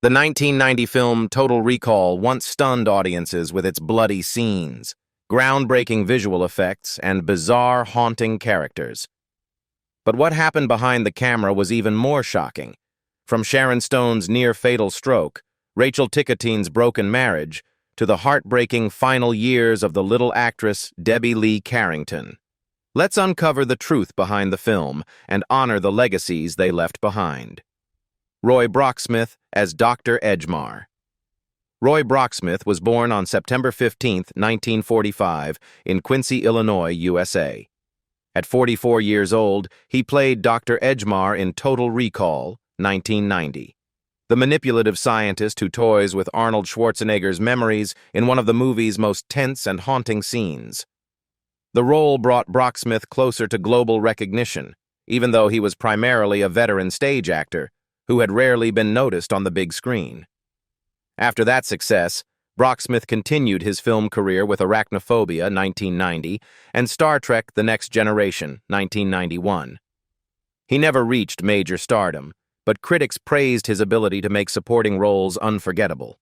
The 1990 film Total Recall once stunned audiences with its bloody scenes, groundbreaking visual effects, and bizarre, haunting characters. But what happened behind the camera was even more shocking. From Sharon Stone's near-fatal stroke, Rachel Ticotin's broken marriage, to the heartbreaking final years of the little actress Debbie Lee Carrington. Let's uncover the truth behind the film and honor the legacies they left behind. Roy Brocksmith as Dr. Edgemar. Roy Brocksmith was born on September 15, 1945, in Quincy, Illinois, USA. At 44 years old, he played Dr. Edgemar in Total Recall, 1990. The manipulative scientist who toys with Arnold Schwarzenegger's memories in one of the movie's most tense and haunting scenes. The role brought Brocksmith closer to global recognition, even though he was primarily a veteran stage actor who had rarely been noticed on the big screen. After that success, Brocksmith continued his film career with Arachnophobia, 1990, and Star Trek: The Next Generation, 1991. He never reached major stardom, but critics praised his ability to make supporting roles unforgettable.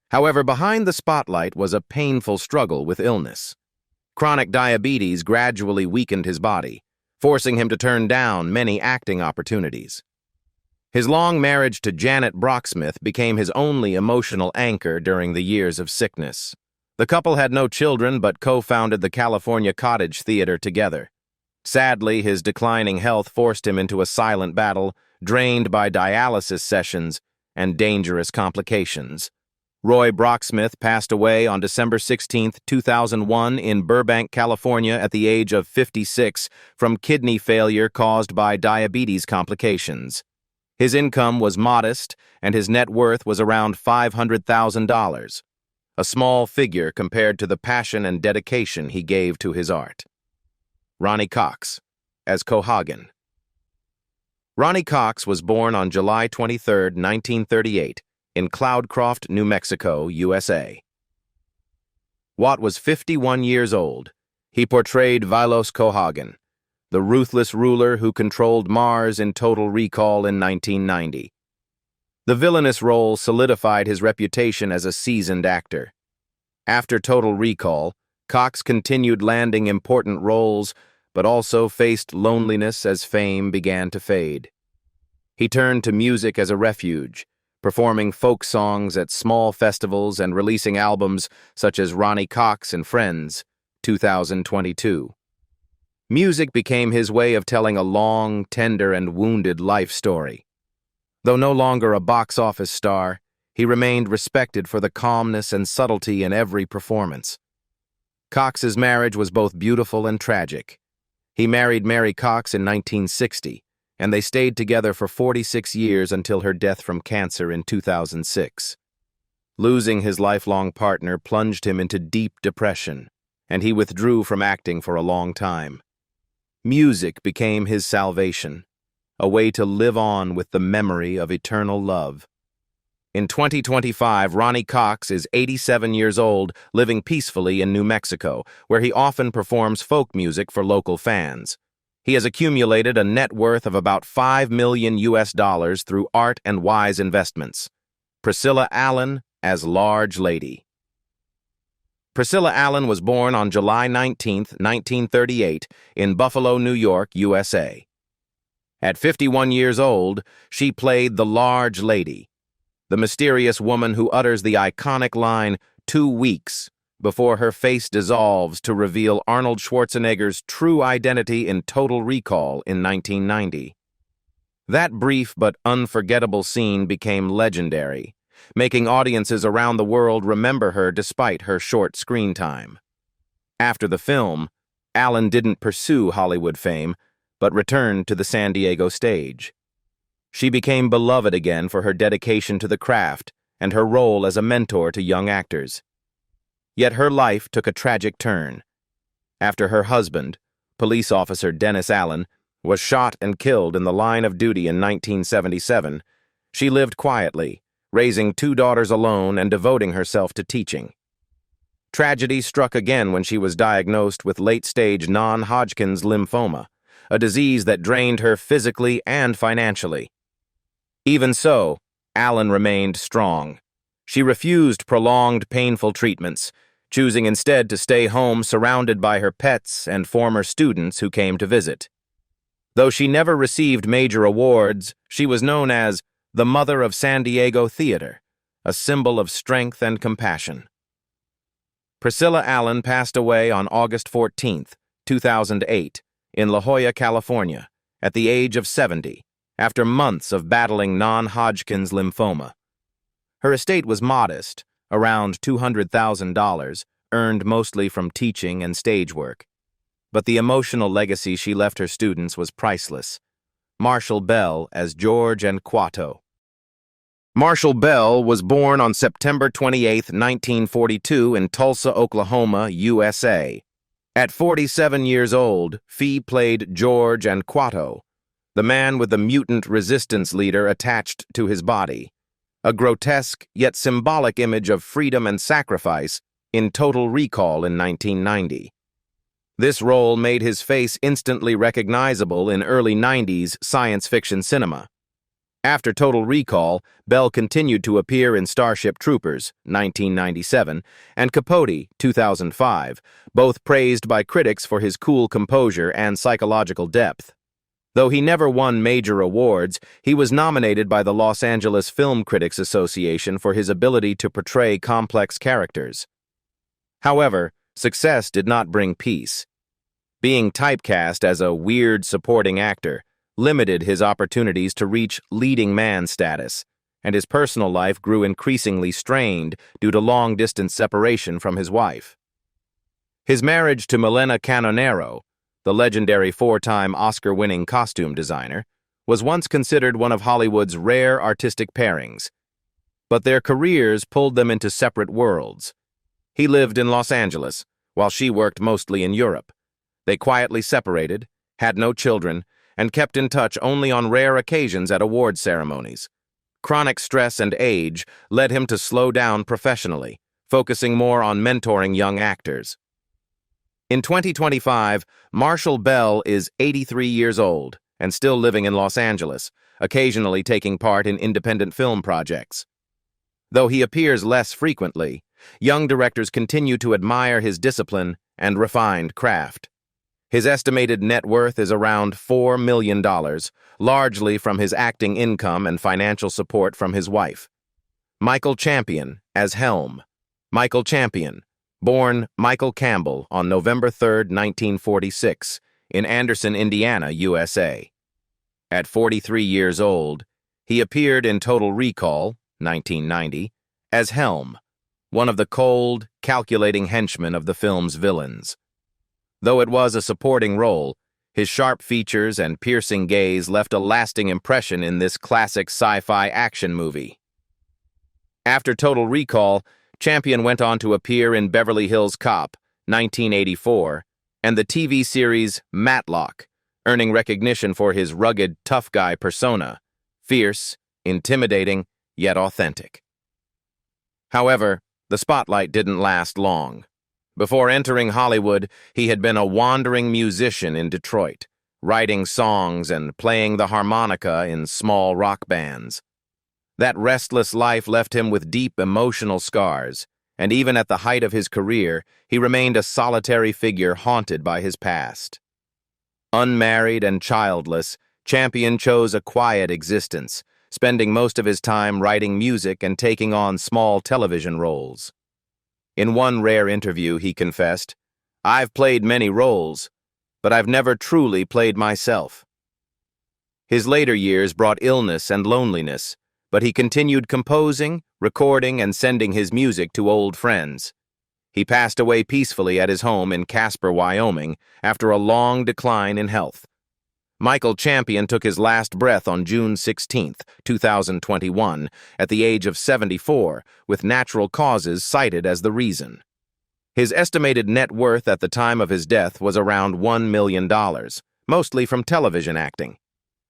However, behind the spotlight was a painful struggle with illness. Chronic diabetes gradually weakened his body, forcing him to turn down many acting opportunities. His long marriage to Janet Brocksmith became his only emotional anchor during the years of sickness. The couple had no children but co-founded the California Cottage Theater together. Sadly, his declining health forced him into a silent battle, drained by dialysis sessions and dangerous complications. Roy Brocksmith passed away on December 16, 2001 in Burbank, California at the age of 56 from kidney failure caused by diabetes complications. His income was modest, and his net worth was around $500,000, a small figure compared to the passion and dedication he gave to his art. Ronny Cox as Cohaagen. Ronny Cox was born on July 23, 1938, in Cloudcroft, New Mexico, USA. Watt was 51 years old. He portrayed Vilos Cohaagen, the ruthless ruler who controlled Mars in Total Recall in 1990. The villainous role solidified his reputation as a seasoned actor. After Total Recall, Cox continued landing important roles, but also faced loneliness as fame began to fade. He turned to music as a refuge, performing folk songs at small festivals and releasing albums such as Ronny Cox and Friends, 2022. Music became his way of telling a long, tender, and wounded life story. Though no longer a box office star, he remained respected for the calmness and subtlety in every performance. Cox's marriage was both beautiful and tragic. He married Mary Cox in 1960, and they stayed together for 46 years until her death from cancer in 2006. Losing his lifelong partner plunged him into deep depression, and he withdrew from acting for a long time. Music became his salvation, a way to live on with the memory of eternal love. In 2025, Ronny Cox is 87 years old, living peacefully in New Mexico, where he often performs folk music for local fans. He has accumulated a net worth of about $5 million through art and wise investments. Priscilla Allen as Large Lady. Priscilla Allen was born on July 19, 1938, in Buffalo, New York, USA. At 51 years old, she played the Large Lady, the mysterious woman who utters the iconic line, "2 weeks," before her face dissolves to reveal Arnold Schwarzenegger's true identity in Total Recall in 1990. That brief but unforgettable scene became legendary, making audiences around the world remember her despite her short screen time. After the film, Allen didn't pursue Hollywood fame, but returned to the San Diego stage. She became beloved again for her dedication to the craft and her role as a mentor to young actors. Yet her life took a tragic turn. After her husband, police officer Dennis Allen, was shot and killed in the line of duty in 1977, she lived quietly, raising 2 daughters alone and devoting herself to teaching. Tragedy struck again when she was diagnosed with late-stage non-Hodgkin's lymphoma, a disease that drained her physically and financially. Even so, Allen remained strong. She refused prolonged, painful treatments, choosing instead to stay home surrounded by her pets and former students who came to visit. Though she never received major awards, she was known as the Mother of San Diego Theater, a symbol of strength and compassion. Priscilla Allen passed away on August 14, 2008, in La Jolla, California, at the age of 70, after months of battling non-Hodgkin's lymphoma. Her estate was modest, around $200,000, earned mostly from teaching and stage work. But the emotional legacy she left her students was priceless. Marshall Bell as George and Kuato. Marshall Bell was born on September 28, 1942 in Tulsa, Oklahoma, USA. At 47 years old, Fee played George and Kuato, the man with the mutant resistance leader attached to his body, a grotesque yet symbolic image of freedom and sacrifice in Total Recall in 1990. This role made his face instantly recognizable in early 90s science fiction cinema. After Total Recall, Bell continued to appear in Starship Troopers, 1997, and Capote, 2005, both praised by critics for his cool composure and psychological depth. Though he never won major awards, he was nominated by the Los Angeles Film Critics Association for his ability to portray complex characters. However, success did not bring peace. Being typecast as a weird supporting actor limited his opportunities to reach leading man status, and his personal life grew increasingly strained due to long-distance separation from his wife. His marriage to Milena Canonero, the legendary four-time Oscar-winning costume designer, was once considered one of Hollywood's rare artistic pairings. But their careers pulled them into separate worlds. He lived in Los Angeles, while she worked mostly in Europe. They quietly separated, had no children, and kept in touch only on rare occasions at award ceremonies. Chronic stress and age led him to slow down professionally, focusing more on mentoring young actors. In 2025, Marshall Bell is 83 years old and still living in Los Angeles, occasionally taking part in independent film projects. Though he appears less frequently, young directors continue to admire his discipline and refined craft. His estimated net worth is around $4 million, largely from his acting income and financial support from his wife. Michael Champion as Helm. Michael Champion, born Michael Campbell on November 3, 1946, in Anderson, Indiana, USA. At 43 years old, he appeared in Total Recall, 1990, as Helm, one of the cold, calculating henchmen of the film's villains. Though it was a supporting role, his sharp features and piercing gaze left a lasting impression in this classic sci-fi action movie. After Total Recall, Champion went on to appear in Beverly Hills Cop, 1984, and the TV series Matlock, earning recognition for his rugged, tough guy persona, fierce, intimidating, yet authentic. However, the spotlight didn't last long. Before entering Hollywood, he had been a wandering musician in Detroit, writing songs and playing the harmonica in small rock bands. That restless life left him with deep emotional scars, and even at the height of his career, he remained a solitary figure haunted by his past. Unmarried and childless, Champion chose a quiet existence, spending most of his time writing music and taking on small television roles. In one rare interview, he confessed, "I've played many roles, but I've never truly played myself." His later years brought illness and loneliness, but he continued composing, recording, and sending his music to old friends. He passed away peacefully at his home in Casper, Wyoming, after a long decline in health. Michael Champion took his last breath on June 16, 2021, at the age of 74, with natural causes cited as the reason. His estimated net worth at the time of his death was around $1 million, mostly from television acting.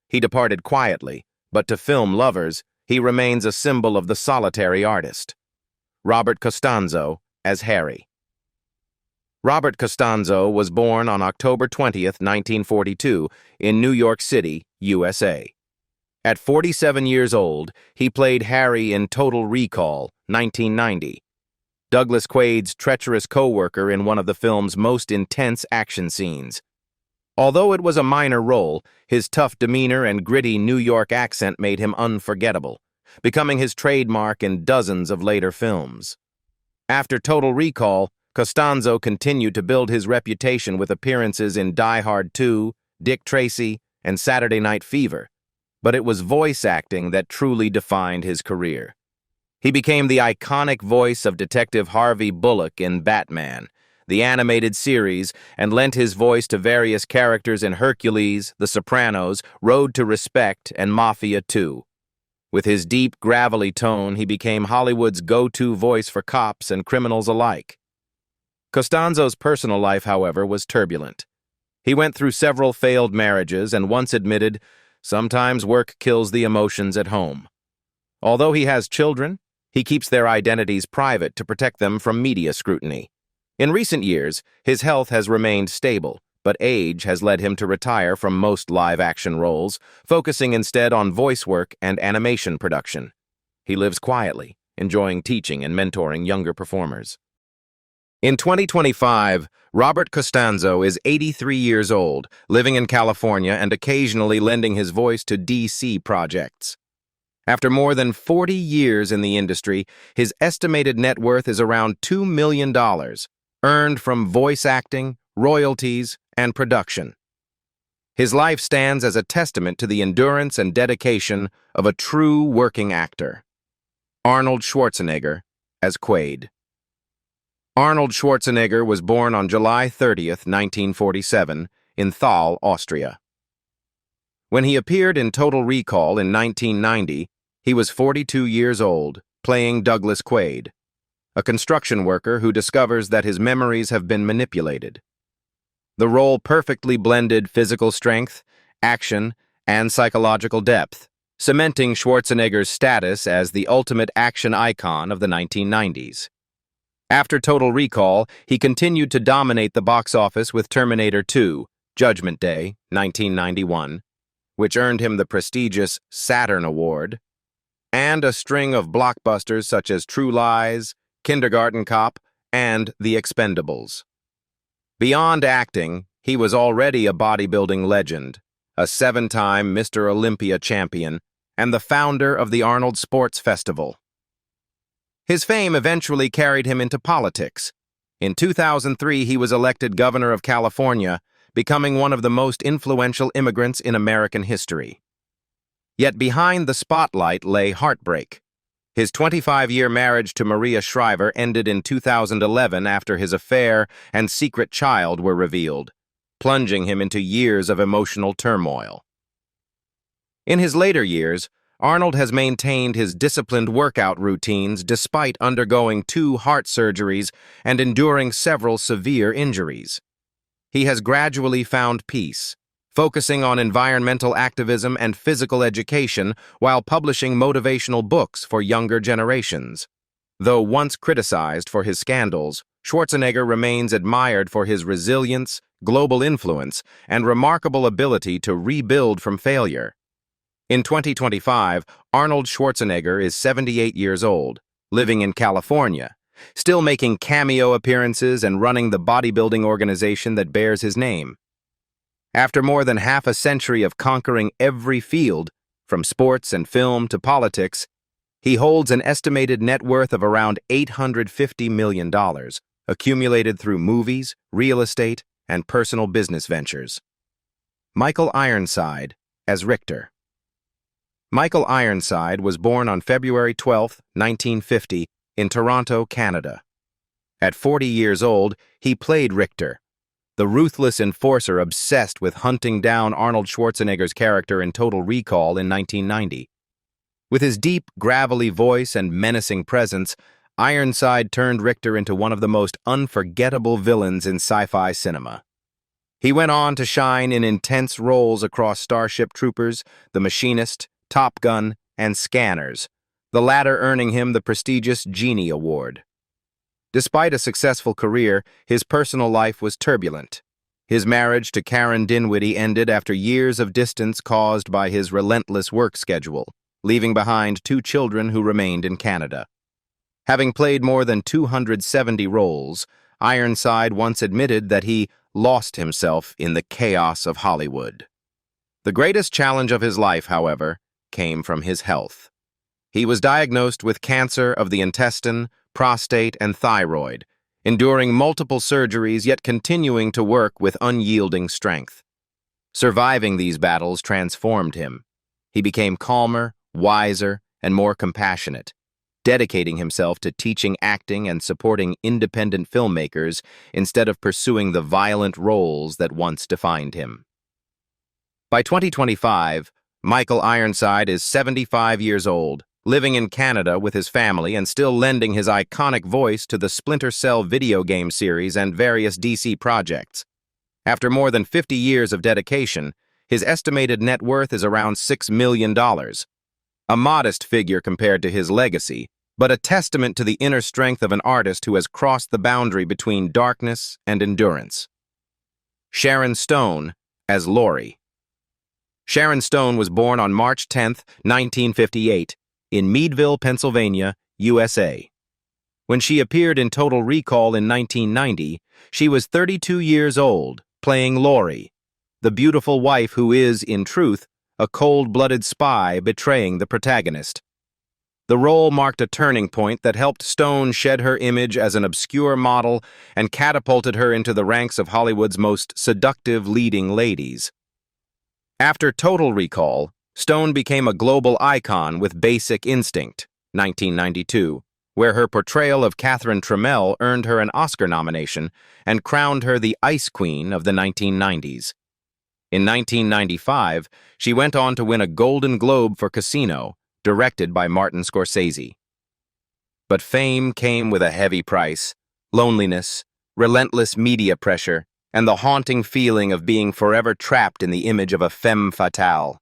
He departed quietly, but to film lovers, he remains a symbol of the solitary artist. Robert Costanzo as Harry. Robert Costanzo was born on October 20, 1942, in New York City, USA. At 47 years old, he played Harry in Total Recall, 1990, Douglas Quaid's treacherous co-worker in one of the film's most intense action scenes. Although it was a minor role, his tough demeanor and gritty New York accent made him unforgettable, becoming his trademark in dozens of later films. After Total Recall, Costanzo continued to build his reputation with appearances in Die Hard 2, Dick Tracy, and Saturday Night Fever, but it was voice acting that truly defined his career. He became the iconic voice of Detective Harvey Bullock in Batman, the animated series, and lent his voice to various characters in Hercules, The Sopranos, Road to Respect, and Mafia 2. With his deep, gravelly tone, he became Hollywood's go-to voice for cops and criminals alike. Costanzo's personal life, however, was turbulent. He went through several failed marriages and once admitted, "Sometimes work kills the emotions at home." Although he has children, he keeps their identities private to protect them from media scrutiny. In recent years, his health has remained stable, but age has led him to retire from most live-action roles, focusing instead on voice work and animation production. He lives quietly, enjoying teaching and mentoring younger performers. In 2025, Robert Costanzo is 83 years old, living in California and occasionally lending his voice to DC projects. After more than 40 years in the industry, his estimated net worth is around $2 million, earned from voice acting, royalties, and production. His life stands as a testament to the endurance and dedication of a true working actor. Arnold Schwarzenegger as Quaid. Arnold Schwarzenegger was born on July 30th, 1947, in Thal, Austria. When he appeared in Total Recall in 1990, he was 42 years old, playing Douglas Quaid, a construction worker who discovers that his memories have been manipulated. The role perfectly blended physical strength, action, and psychological depth, cementing Schwarzenegger's status as the ultimate action icon of the 1990s. After Total Recall, he continued to dominate the box office with Terminator 2, Judgment Day, 1991, which earned him the prestigious Saturn Award, and a string of blockbusters such as True Lies, Kindergarten Cop, and The Expendables. Beyond acting, he was already a bodybuilding legend, a 7-time Mr. Olympia champion, and the founder of the Arnold Sports Festival. His fame eventually carried him into politics. In 2003, he was elected governor of California, becoming one of the most influential immigrants in American history. Yet behind the spotlight lay heartbreak. His 25-year marriage to Maria Shriver ended in 2011 after his affair and secret child were revealed, plunging him into years of emotional turmoil. In his later years, Arnold has maintained his disciplined workout routines despite undergoing 2 heart surgeries and enduring several severe injuries. He has gradually found peace, focusing on environmental activism and physical education while publishing motivational books for younger generations. Though once criticized for his scandals, Schwarzenegger remains admired for his resilience, global influence, and remarkable ability to rebuild from failure. In 2025, Arnold Schwarzenegger is 78 years old, living in California, still making cameo appearances and running the bodybuilding organization that bears his name. After more than half a century of conquering every field, from sports and film to politics, he holds an estimated net worth of around $850 million, accumulated through movies, real estate, and personal business ventures. Michael Ironside as Richter. Michael Ironside was born on February 12, 1950, in Toronto, Canada. At 40 years old, he played Richter, the ruthless enforcer obsessed with hunting down Arnold Schwarzenegger's character in Total Recall in 1990. With his deep, gravelly voice and menacing presence, Ironside turned Richter into one of the most unforgettable villains in sci-fi cinema. He went on to shine in intense roles across Starship Troopers, The Machinist, Top Gun, and Scanners, the latter earning him the prestigious Genie Award. Despite a successful career, his personal life was turbulent. His marriage to Karen Dinwiddie ended after years of distance caused by his relentless work schedule, leaving behind 2 children who remained in Canada. Having played more than 270 roles, Ironside once admitted that he lost himself in the chaos of Hollywood. The greatest challenge of his life, however, came from his health. He was diagnosed with cancer of the intestine, prostate, and thyroid, enduring multiple surgeries yet continuing to work with unyielding strength. Surviving these battles transformed him. He became calmer, wiser, and more compassionate, dedicating himself to teaching acting and supporting independent filmmakers instead of pursuing the violent roles that once defined him. By 2025, Michael Ironside is 75 years old, living in Canada with his family and still lending his iconic voice to the Splinter Cell video game series and various DC projects. After more than 50 years of dedication, his estimated net worth is around $6 million. A modest figure compared to his legacy, but a testament to the inner strength of an artist who has crossed the boundary between darkness and endurance. Sharon Stone as Laurie. Sharon Stone was born on March 10, 1958, in Meadville, Pennsylvania, USA. When she appeared in Total Recall in 1990, she was 32 years old, playing Laurie, the beautiful wife who is, in truth, a cold-blooded spy betraying the protagonist. The role marked a turning point that helped Stone shed her image as an obscure model and catapulted her into the ranks of Hollywood's most seductive leading ladies. After Total Recall, Stone became a global icon with Basic Instinct, 1992, where her portrayal of Catherine Trammell earned her an Oscar nomination and crowned her the Ice Queen of the 1990s. In 1995, she went on to win a Golden Globe for Casino, directed by Martin Scorsese. But fame came with a heavy price: loneliness, relentless media pressure, and the haunting feeling of being forever trapped in the image of a femme fatale.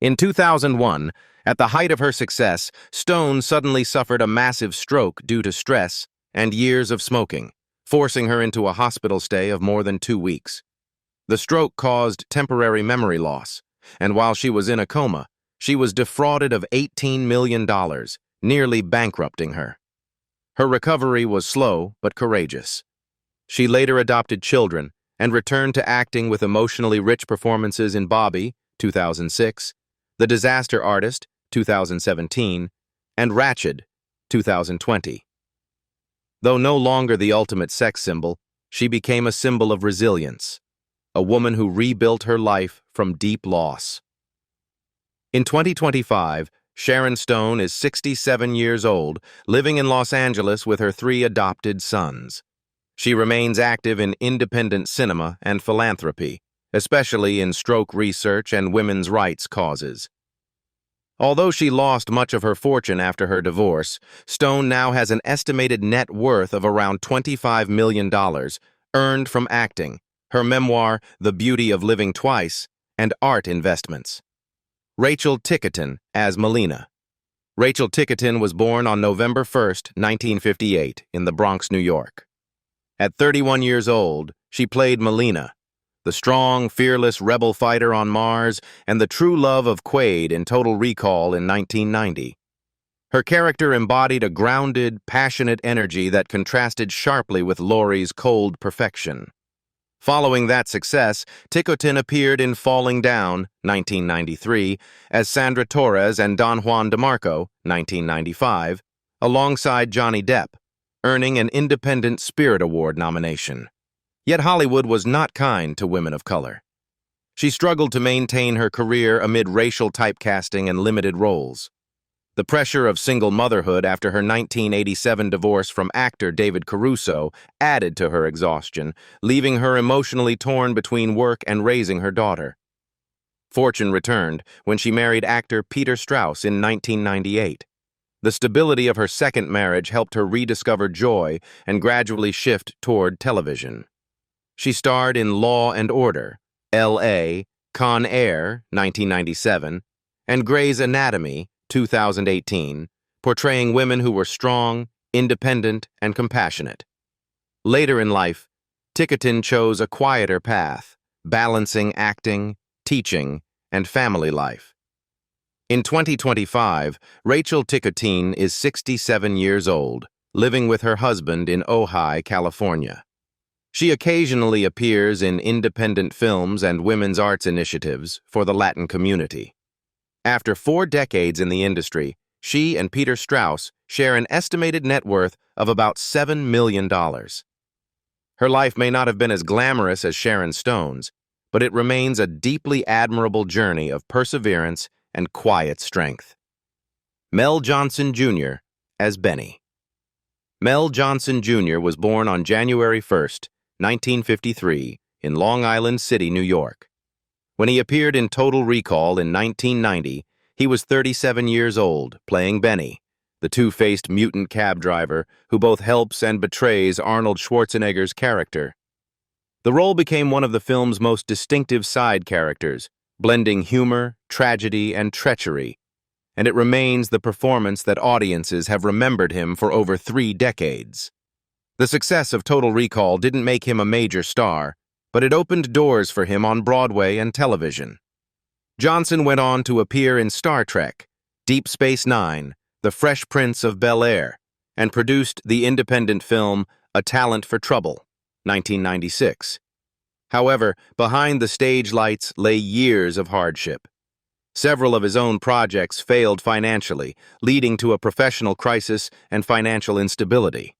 In 2001, at the height of her success, Stone suddenly suffered a massive stroke due to stress and years of smoking, forcing her into a hospital stay of more than 2 weeks. The stroke caused temporary memory loss, and while she was in a coma, she was defrauded of $18 million, nearly bankrupting her. Her recovery was slow but courageous. She later adopted children and returned to acting with emotionally rich performances in Bobby, 2006, The Disaster Artist, 2017, and Ratched, 2020. Though no longer the ultimate sex symbol, she became a symbol of resilience, a woman who rebuilt her life from deep loss. In 2025, Sharon Stone is 67 years old, living in Los Angeles with her 3 adopted sons. She remains active in independent cinema and philanthropy, especially in stroke research and women's rights causes. Although she lost much of her fortune after her divorce, Stone now has an estimated net worth of around $25 million, earned from acting, her memoir, The Beauty of Living Twice, and art investments. Rachel Ticotin as Melina. Rachel Ticotin was born on November 1, 1958, in the Bronx, New York. At 31 years old, she played Melina, the strong, fearless rebel fighter on Mars and the true love of Quaid in Total Recall in 1990. Her character embodied a grounded, passionate energy that contrasted sharply with Laurie's cold perfection. Following that success, Ticotin appeared in Falling Down, 1993, as Sandra Torres and Don Juan DeMarco, 1995, alongside Johnny Depp, earning an Independent Spirit Award nomination. Yet Hollywood was not kind to women of color. She struggled to maintain her career amid racial typecasting and limited roles. The pressure of single motherhood after her 1987 divorce from actor David Caruso added to her exhaustion, leaving her emotionally torn between work and raising her daughter. Fortune returned when she married actor Peter Strauss in 1998. The stability of her second marriage helped her rediscover joy and gradually shift toward television. She starred in Law and Order, L.A., Con Air, 1997, and Grey's Anatomy, 2018, portraying women who were strong, independent, and compassionate. Later in life, Ticotin chose a quieter path, balancing acting, teaching, and family life. In 2025, Rachel Ticotin is 67 years old, living with her husband in Ojai, California. She occasionally appears in independent films and women's arts initiatives for the Latin community. After 4 decades in the industry, she and Peter Strauss share an estimated net worth of about $7 million. Her life may not have been as glamorous as Sharon Stone's, but it remains a deeply admirable journey of perseverance and quiet strength. Mel Johnson, Jr. as Benny. Mel Johnson, Jr. was born on January 1st, 1953, in Long Island City, New York. When he appeared in Total Recall in 1990, he was 37 years old, playing Benny, the two-faced mutant cab driver who both helps and betrays Arnold Schwarzenegger's character. The role became one of the film's most distinctive side characters, blending humor, tragedy, and treachery, and it remains the performance that audiences have remembered him for over 3 decades. The success of Total Recall didn't make him a major star, but it opened doors for him on Broadway and television. Johnson went on to appear in Star Trek, Deep Space Nine, The Fresh Prince of Bel-Air, and produced the independent film A Talent for Trouble, 1996. However, behind the stage lights lay years of hardship. Several of his own projects failed financially, leading to a professional crisis and financial instability.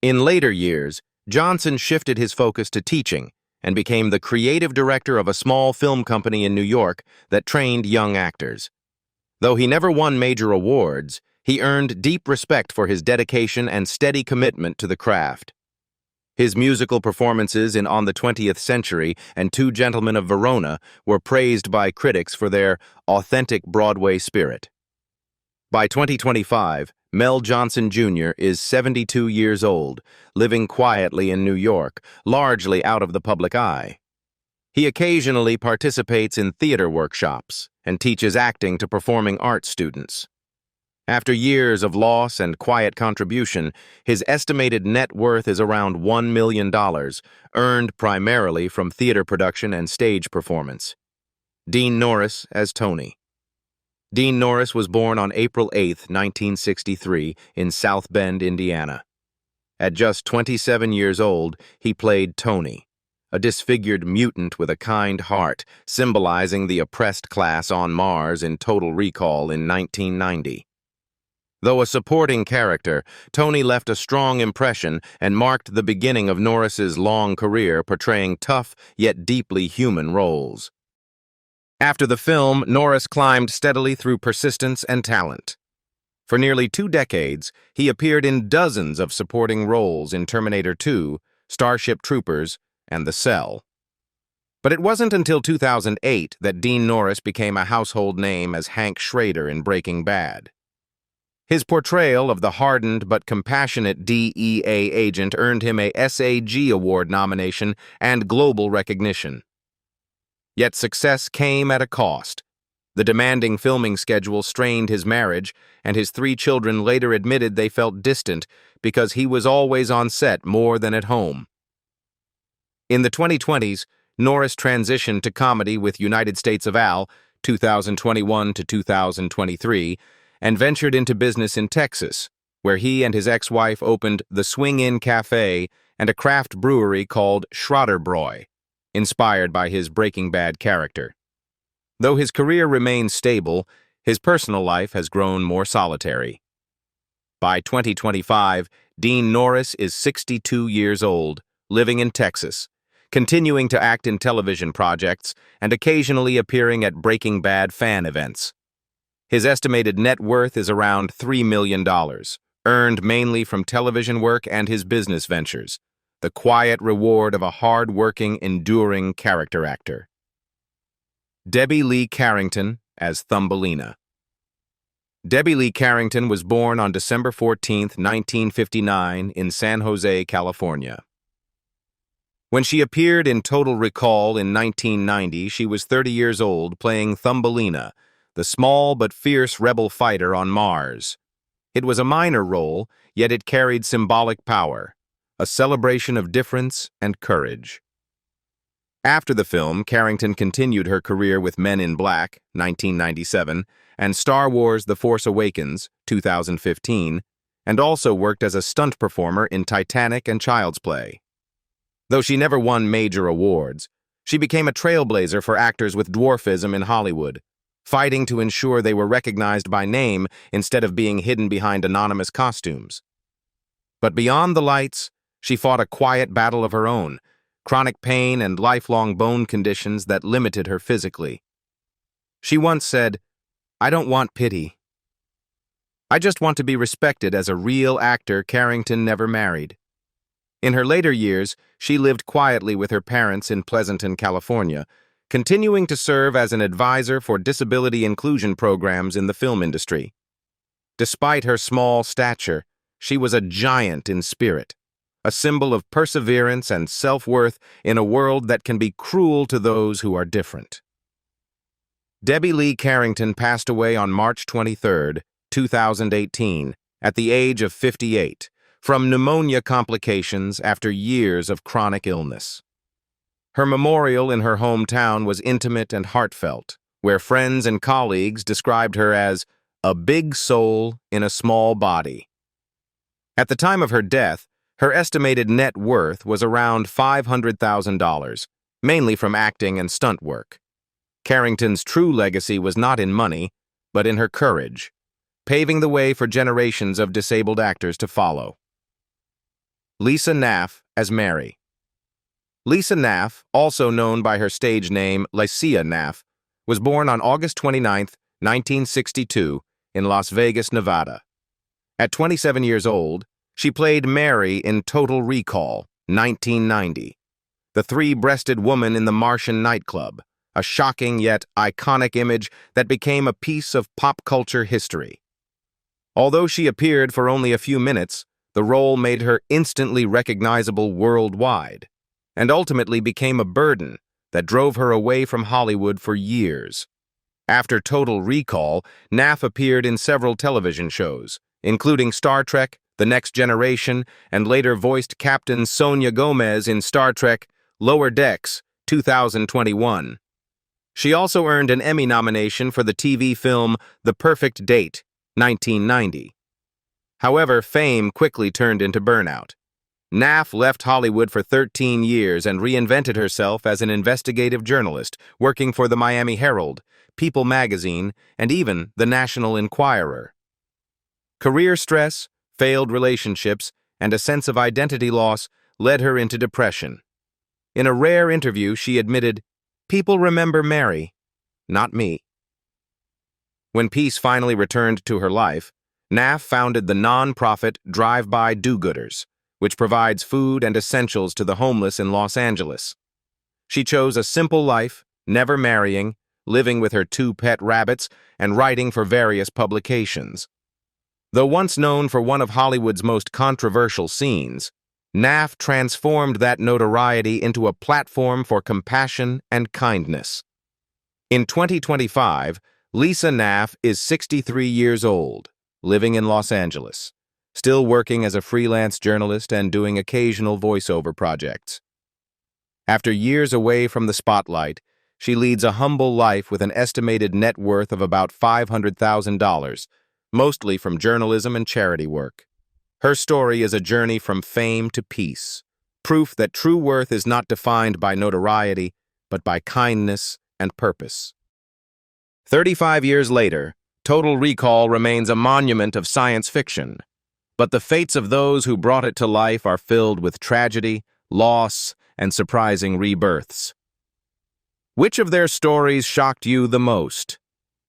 In later years, Johnson shifted his focus to teaching and became the creative director of a small film company in New York that trained young actors. Though he never won major awards, he earned deep respect for his dedication and steady commitment to the craft. His musical performances in On the 20th Century and Two Gentlemen of Verona were praised by critics for their authentic Broadway spirit. By 2025, Mel Johnson, Jr. is 72 years old, living quietly in New York, largely out of the public eye. He occasionally participates in theater workshops and teaches acting to performing arts students. After years of loss and quiet contribution, his estimated net worth is around $1 million, earned primarily from theater production and stage performance. Dean Norris as Tony. Dean Norris was born on April 8, 1963, in South Bend, Indiana. At just 27 years old, he played Tony, a disfigured mutant with a kind heart, symbolizing the oppressed class on Mars in Total Recall in 1990. Though a supporting character, Tony left a strong impression and marked the beginning of Norris's long career portraying tough yet deeply human roles. After the film, Norris climbed steadily through persistence and talent. For nearly 2 decades, he appeared in dozens of supporting roles in Terminator 2, Starship Troopers, and The Cell. But it wasn't until 2008 that Dean Norris became a household name as Hank Schrader in Breaking Bad. His portrayal of the hardened but compassionate DEA agent earned him a SAG Award nomination and global recognition. Yet success came at a cost. The demanding filming schedule strained his marriage, and his 3 children later admitted they felt distant because he was always on set more than at home. In the 2020s, Norris transitioned to comedy with United States of Al, 2021 to 2023, and ventured into business in Texas, where he and his ex-wife opened the Swing Inn Cafe and a craft brewery called Schroederbräu, inspired by his Breaking Bad character. Though his career remains stable, his personal life has grown more solitary. By 2025, Dean Norris is 62 years old, living in Texas, continuing to act in television projects and occasionally appearing at Breaking Bad fan events. His estimated net worth is around $3 million, earned mainly from television work and his business ventures, the quiet reward of a hard-working, enduring character actor. Debbie Lee Carrington as Thumbelina. Debbie Lee Carrington was born on December 14, 1959, in San Jose, California. When she appeared in Total Recall in 1990, she was 30 years old, playing Thumbelina, the small but fierce rebel fighter on Mars. It was a minor role, yet it carried symbolic power. a celebration of difference and courage. After the film, Carrington continued her career with Men in Black, 1997, and Star Wars The Force Awakens, 2015, and also worked as a stunt performer in Titanic and Child's Play. Though she never won major awards, she became a trailblazer for actors with dwarfism in Hollywood, fighting to ensure they were recognized by name instead of being hidden behind anonymous costumes. But beyond the lights, she fought a quiet battle of her own, chronic pain and lifelong bone conditions that limited her physically. She once said, "I don't want pity. I just want to be respected as a real actor." Carrington never married. In her later years, she lived quietly with her parents in Pleasanton, California, continuing to serve as an advisor for disability inclusion programs in the film industry. Despite her small stature, she was a giant in spirit, a symbol of perseverance and self-worth in a world that can be cruel to those who are different. Debbie Lee Carrington passed away on March 23, 2018, at the age of 58, from pneumonia complications after years of chronic illness. Her memorial in her hometown was intimate and heartfelt, where friends and colleagues described her as a big soul in a small body. At the time of her death, her estimated net worth was around $500,000, mainly from acting and stunt work. Carrington's true legacy was not in money, but in her courage, paving the way for generations of disabled actors to follow. Lisa Naff as Mary. Lisa Naff, also known by her stage name Lycia Naff, was born on August 29, 1962, in Las Vegas, Nevada. At 27 years old, she played Mary in Total Recall, 1990, the three-breasted woman in the Martian nightclub, a shocking yet iconic image that became a piece of pop culture history. Although she appeared for only a few minutes, the role made her instantly recognizable worldwide, and ultimately became a burden that drove her away from Hollywood for years. After Total Recall, Naff appeared in several television shows, including Star Trek, The Next Generation, and later voiced Captain Sonia Gomez in Star Trek Lower Decks, 2021. She also earned an Emmy nomination for the TV film The Perfect Date, 1990. However, fame quickly turned into burnout. Naff left Hollywood for 13 years and reinvented herself as an investigative journalist, working for the Miami Herald, People magazine, and even the National Enquirer. Career stress, failed relationships, and a sense of identity loss led her into depression. In a rare interview, she admitted, "People remember Mary, not me." When peace finally returned to her life, Naff founded the non-profit Drive-By Do-Gooders, which provides food and essentials to the homeless in Los Angeles. She chose a simple life, never marrying, living with her 2 pet rabbits, and writing for various publications. Though once known for one of Hollywood's most controversial scenes, Naff transformed that notoriety into a platform for compassion and kindness. In 2025, Lisa Naff is 63 years old, living in Los Angeles, still working as a freelance journalist and doing occasional voiceover projects. After years away from the spotlight, she leads a humble life with an estimated net worth of about $500,000, mostly from journalism and charity work. Her story is a journey from fame to peace, proof that true worth is not defined by notoriety, but by kindness and purpose. 35 years later, Total Recall remains a monument of science fiction, but the fates of those who brought it to life are filled with tragedy, loss, and surprising rebirths. Which of their stories shocked you the most?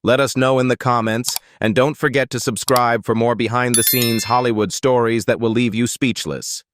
Let us know in the comments, and don't forget to subscribe for more behind-the-scenes Hollywood stories that will leave you speechless.